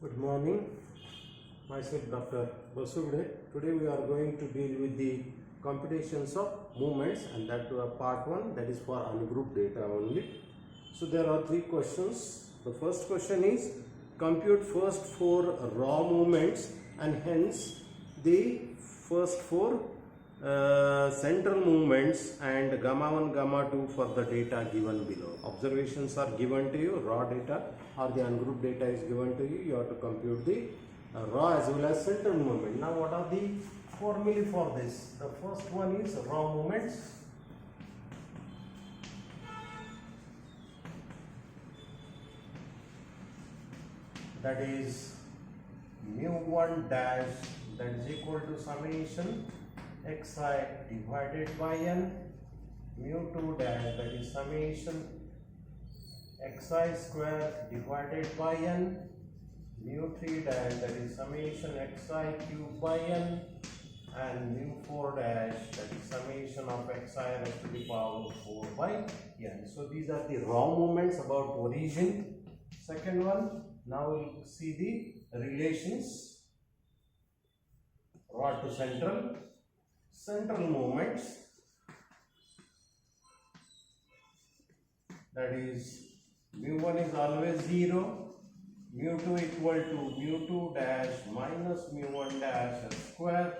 Good morning. Myself Dr. Basugde. Today we are going to deal with the computations of movements, and that to a part 1, that is for ungrouped data only. So there are 3 questions. The first question is compute first 4 raw movements and hence the first 4 central movements and gamma 1 gamma 2 for the data given below. Observations are given to you, raw data or the ungrouped data is given to you. You have to compute the raw as well as central movement. Now what are the formulae for this? The first one is raw movements. That is mu1 dash, that is equal to summation xi divided by n, mu2 dash, that is summation xi square divided by n, mu3 dash, that is summation xi cube by n, and mu4 dash, that is summation of xi raised to the power 4 by n. So these are the raw movements about origin. Second one, now we'll see the relations raw to central. Central movements, that is mu1 is always 0, mu2 equal to mu2 dash minus mu1 dash square,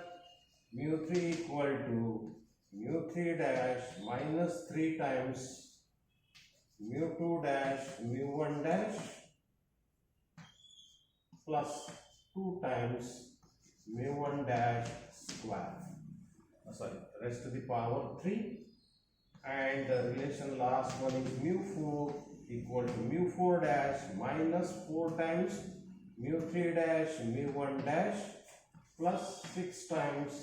mu3 equal to mu3 dash minus 3 times mu2 dash mu1 dash plus 2 times mu1 dash square, raised to the power 3, and the relation last one is mu4 equal to mu4 dash minus 4 times mu3 dash mu1 dash plus 6 times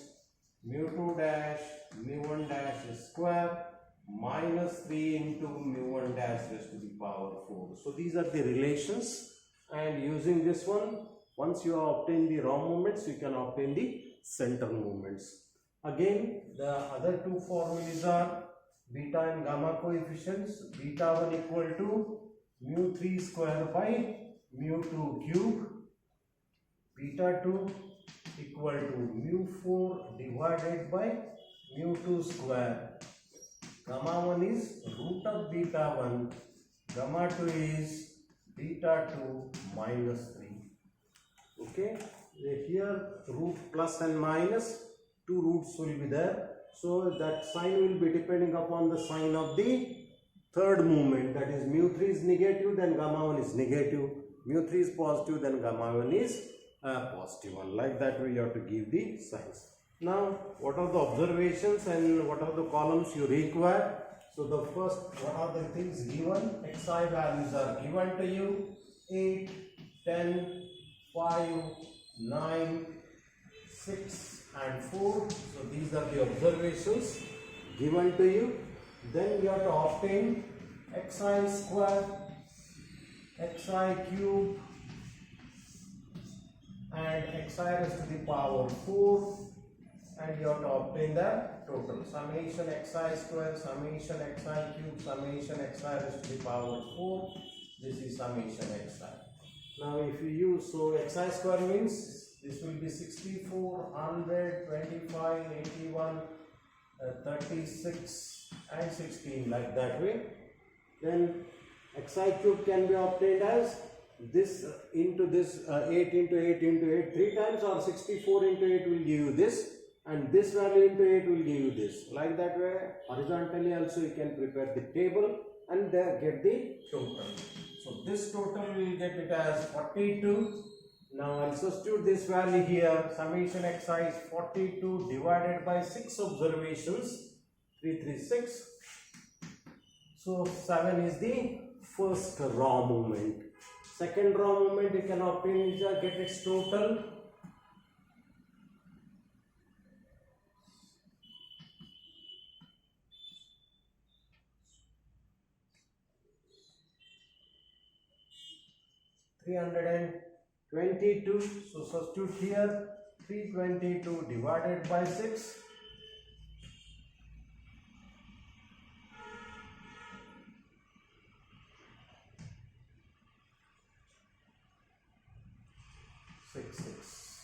mu2 dash mu1 dash square minus 3 into mu1 dash raised to the power 4. So these are the relations, and using this one, once you have obtained the raw movements, you can obtain the central movements. Again, the other 2 formulas are beta and gamma coefficients. Beta 1 equal to mu3 square by mu2 cube. Beta 2 equal to mu4 divided by mu2 square. Gamma 1 is root of beta 1. Gamma 2 is beta 2 minus 3. Okay, here root plus and minus, 2 roots will be there. So that sign will be depending upon the sign of the third movement. That is mu3 is negative, then gamma 1 is negative. Mu3 is positive, then gamma 1 is positive one. Like that way you have to give the signs. Now what are the observations and what are the columns you require? So the first, what are the things given? Xi values are given to you: 8, 10, 5, 9, 6 and 4. So these are the observations given to you. Then you have to obtain xi square, xi cube and xi raised to the power 4, and you have to obtain the total summation xi square, summation xi cube, summation xi raised to the power 4. This is summation xi. Now if you use, so xi square means this will be 64, 100, 25, 81, 36 and 16, like that way. Then xi cube can be obtained as this into this 8 into 8 into 8 3 times, or 64 into 8 will give you this, and this value into 8 will give you this. Like that way, horizontally also you can prepare the table and there get the total. So this total will get it as 42. Now I'll substitute this value here. Summation xi is 42 divided by 6 observations, 336. So 7 is the first raw movement. Second raw movement you can obtain, get its total. $322. So substitute here, 322 divided by 6.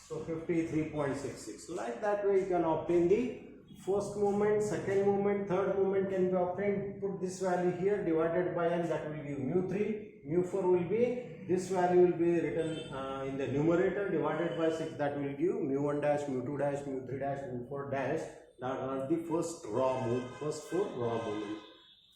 So 53.66. Like that way you can obtain the first moment, second moment, third moment can be obtained. Put this value here divided by n, that will give mu3. Mu4 will be, this value will be written in the numerator, divided by 6, that will give mu1 dash, mu2 dash, mu3 dash, mu4 dash. That are the first four raw movement.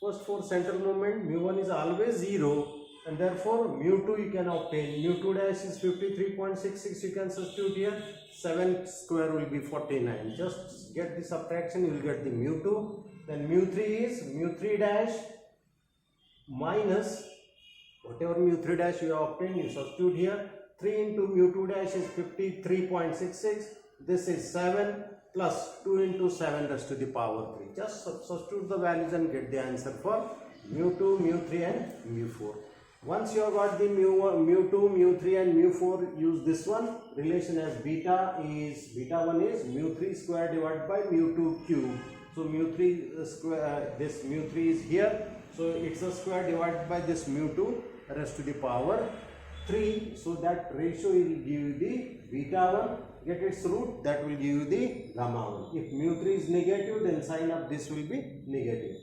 First four center movement, mu1 is always 0, and therefore mu2 you can obtain. Mu2 dash is 53.66, you can substitute here. 7 square will be 49. Just get the subtraction, you will get the mu2. Then mu3 is mu3 dash minus whatever mu3 dash you have obtained, you substitute here. 3 into mu2 dash is 53.66. This is 7 plus 2 into 7 raised to the power 3. Just substitute the values and get the answer for mu2, mu3 and mu4. Once you have got the mu2, mu3 and mu4, use this one. Relation as beta 1 is mu3 square divided by mu2 cube. So mu3 square, this mu3 is here. So it's a square divided by this mu2 raised to the power 3. So that ratio will give you the beta 1. Get its root, that will give you the gamma 1. If mu3 is negative, then sign of this will be negative.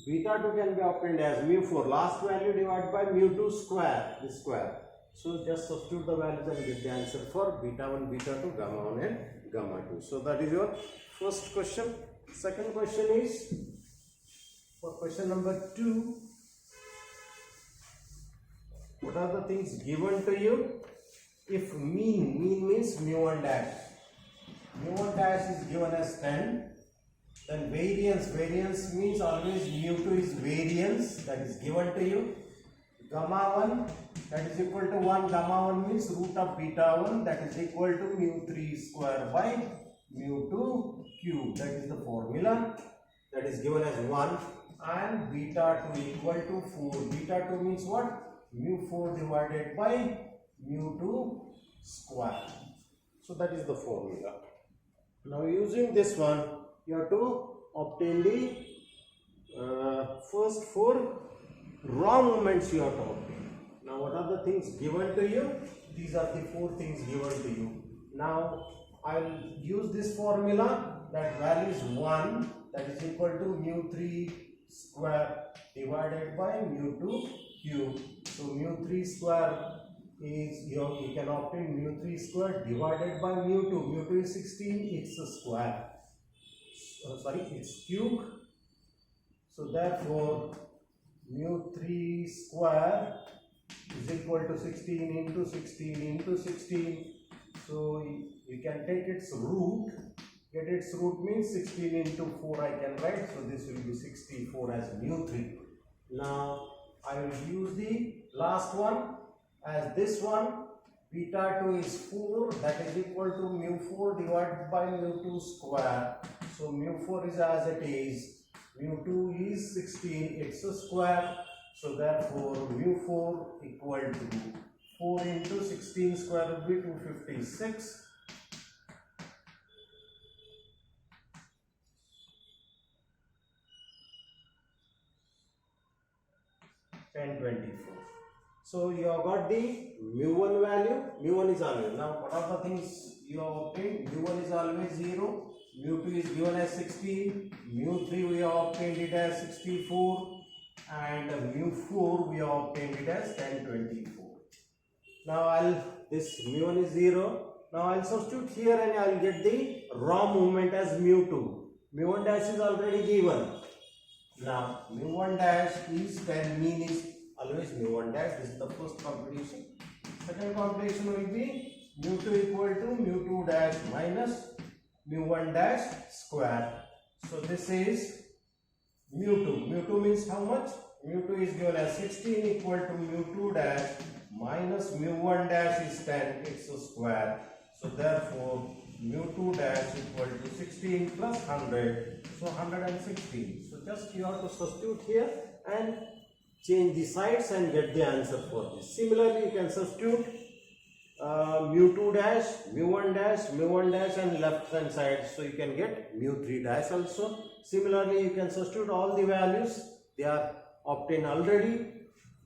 Beta 2 can be obtained as mu4, last value divided by mu2 square, this square. So just substitute the values and get the answer for beta 1, beta 2, gamma 1 and gamma 2. So that is your first question. Second question is, for question number 2, what are the things given to you? If mean means mu1 dash. Mu1 dash is given as 10. Then variance means always mu2 is variance, that is given to you. Gamma 1, that is equal to 1. Gamma 1 means root of beta 1, that is equal to mu3 square by mu2 cube. That is the formula, that is given as 1. And beta 2 equal to 4. Beta 2 means what? Mu4 divided by mu2 square. So that is the formula. Now using this one, you have to obtain the first four raw moments you have to obtain. Now what are the things given to you? These are the four things given to you. Now I will use this formula, that value is 1, that is equal to mu3 square divided by mu2 cube. So mu3 square is, you can obtain mu3 square divided by mu2. Mu2 is 16, it's a square. It's cube. So therefore mu3 square is equal to 16 into 16 into 16. So you can take its root. Get its root means 16 into 4 I can write. So this will be 64 as mu3. Now I will use the last one as this one. Beta 2 is 4, that is equal to mu4 divided by mu2 square. So mu4 is as it is, mu2 is 16, it's a square. So therefore mu4 equal to 4 into 16 square will be 256. So you have got the mu1 value. Mu1 is always. Now what are the things you have obtained? Mu1 is always 0. Mu2 is given as 16. Mu3 we have obtained it as 64. And mu4 we have obtained it as 1024. Now this mu1 is 0. Now I'll substitute here and I'll get the raw movement as mu2. Mu1 dash is already given. Now mu1 dash is 10, mean is always mu1 dash. This is the first computation. Second computation will be mu2 equal to mu2 dash minus mu1 dash square. So this is mu2. Mu2 means how much? Mu2 is given as 16 equal to mu2 dash minus mu1 dash is 10. It's a square. So therefore mu2 dash equal to 16 plus 100. So 116. So just you have to substitute here and change the sides and get the answer for this. Similarly, you can substitute mu2 dash, mu1 dash and left hand side. So you can get mu3 dash also. Similarly, you can substitute all the values. They are obtained already.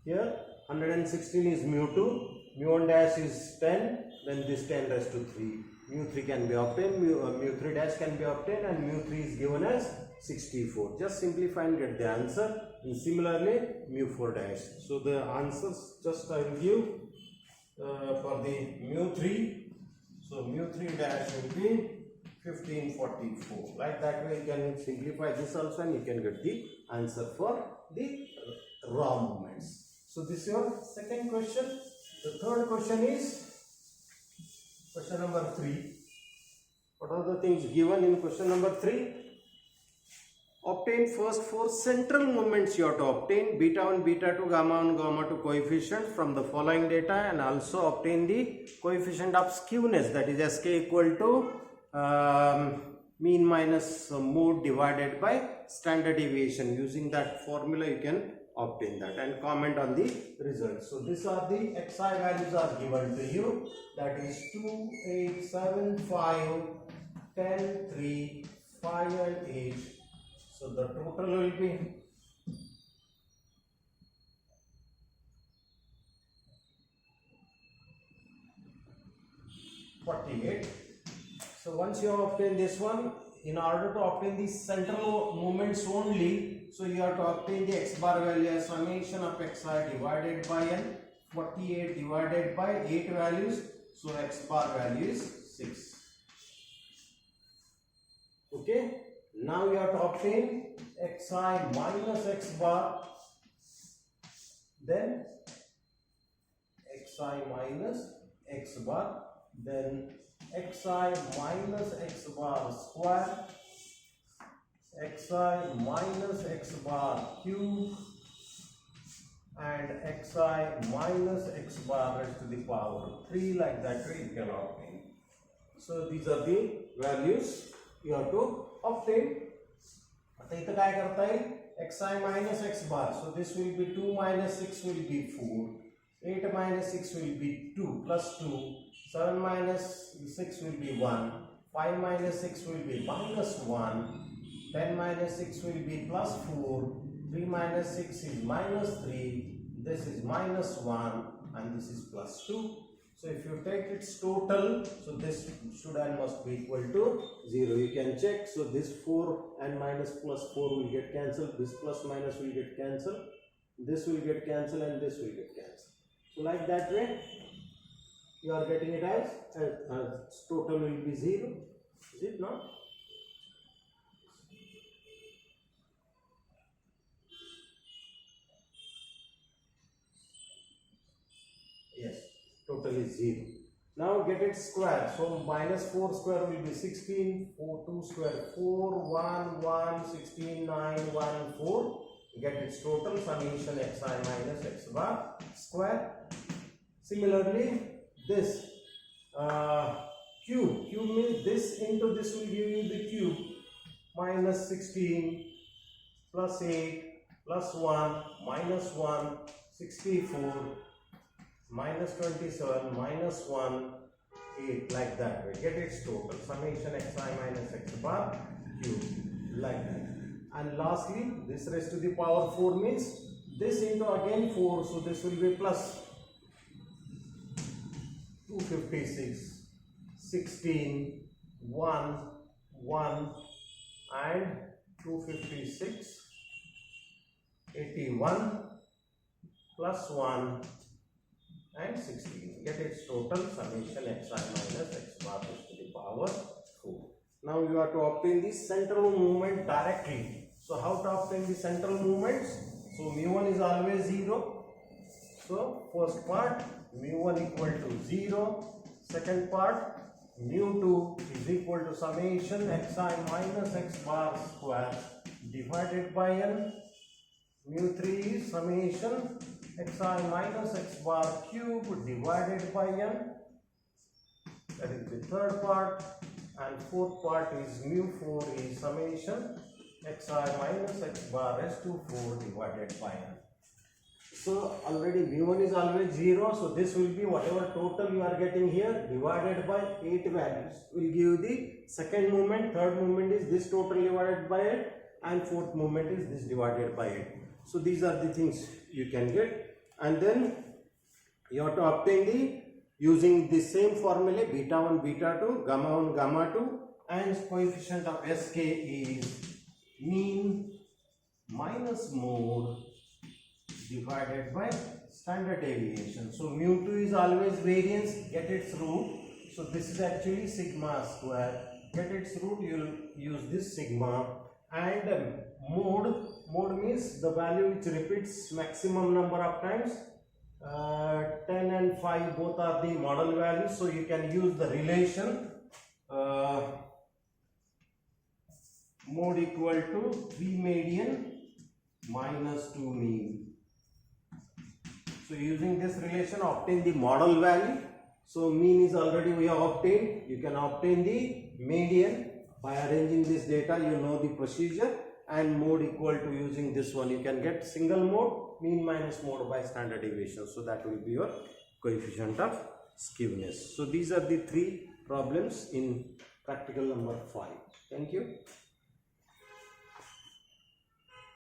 Here 116 is mu2, mu1 dash is 10, then this 10 raised to 3. Mu 3 can be obtained, mu 3 dash can be obtained, and mu 3 is given as 64. Just simplify and get the answer. And similarly, mu 4 dash. So the answers just I will give for the mu 3. So mu 3 dash will be 1544. Like that way you can simplify this also and you can get the answer for the raw movements. So this is your second question. The third question is question number 3. What are the things given in question number 3? Obtain first 4 central moments you have to obtain, beta 1, beta 2, gamma 1, gamma 2 coefficient from the following data, and also obtain the coefficient of skewness, that is Sk equal to mean minus mode divided by standard deviation. Using that formula you can obtain that and comment on the results. So these are the xi values are given to you, that is 2, 8, 7, 5, 10, 3, 5 and 8. So the total will be 48. So once you have obtained this one, in order to obtain the central moments only, so you have to obtain the x bar value as summation of xi divided by n, 48 divided by 8 values, so x bar value is 6. Okay. Now you have to obtain xi minus x bar, then xi minus x bar, then xi minus x bar square, xi minus x bar cube, and xi minus x bar raised to the power 3. Like that way you can obtain. So these are the values you have to obtain. आता इथं काय करता येईल xi minus x bar. So this will be 2 minus 6 will be 4. 8 minus 6 will be 2 plus 2. 7 minus 6 will be 1. 5 minus 6 will be minus 1. 10 minus 6 will be plus 4. 3 minus 6 is minus 3. This is minus 1 and this is plus 2. So if you take its total, so this should and must be equal to 0. You can check. So this 4 and minus plus 4 will get cancelled. This plus minus will get cancelled. This will get cancelled and this will get cancelled. So like that way, you are getting it as total will be 0. Is it not? Yes. Total is 0. Now get it square. So minus 4 square will be 16. 4 2 square 4 1 1 16 9 1 4. Get its total summation xi minus x bar square. Similarly, this cube means this into this will give you the cube. Minus 16 plus 8 plus 1 minus 1 64 minus 27 minus 1 8, like that way. Get its total summation xi minus x bar cube, like that. And lastly, this raised to the power 4 means this into again 4, so this will be plus 256 16 1 1 and 256 81 plus 1 and 16. Get its total summation xi minus x bar raised to the power 4. Now you have to obtain the central movement directly. So how to obtain the central movements? So mu1 is always 0. So first part mu1 equal to 0. Second part mu2 is equal to summation xi minus x bar square divided by n. Mu3 is summation xi minus x bar cube divided by n. That is the third part. And fourth part is mu4 is summation xi minus x bar raised to 4 divided by n. So already mu1 is always 0. So this will be whatever total you are getting here divided by 8 values. Will give the second movement, third movement is this total divided by 8, and fourth movement is this divided by 8. So these are the things you can get. And then you have to obtain the using the same formula, beta 1, beta 2, gamma 1, gamma 2, and coefficient of Sk is mean minus mode divided by standard deviation. So mu 2 is always variance, get its root. So this is actually sigma square. Get its root, you will use this sigma. And mode means the value which repeats maximum number of times. 10 and 5 both are the model values, so you can use the relation mode equal to V median minus 2 mean. So using this relation, obtain the model value. So mean is already we have obtained. You can obtain the median by arranging this data. You know the procedure. And mode equal to, using this one, you can get single mode, mean minus mode by standard deviation. So that will be your coefficient of skewness. So these are the three problems in practical number 5. Thank you.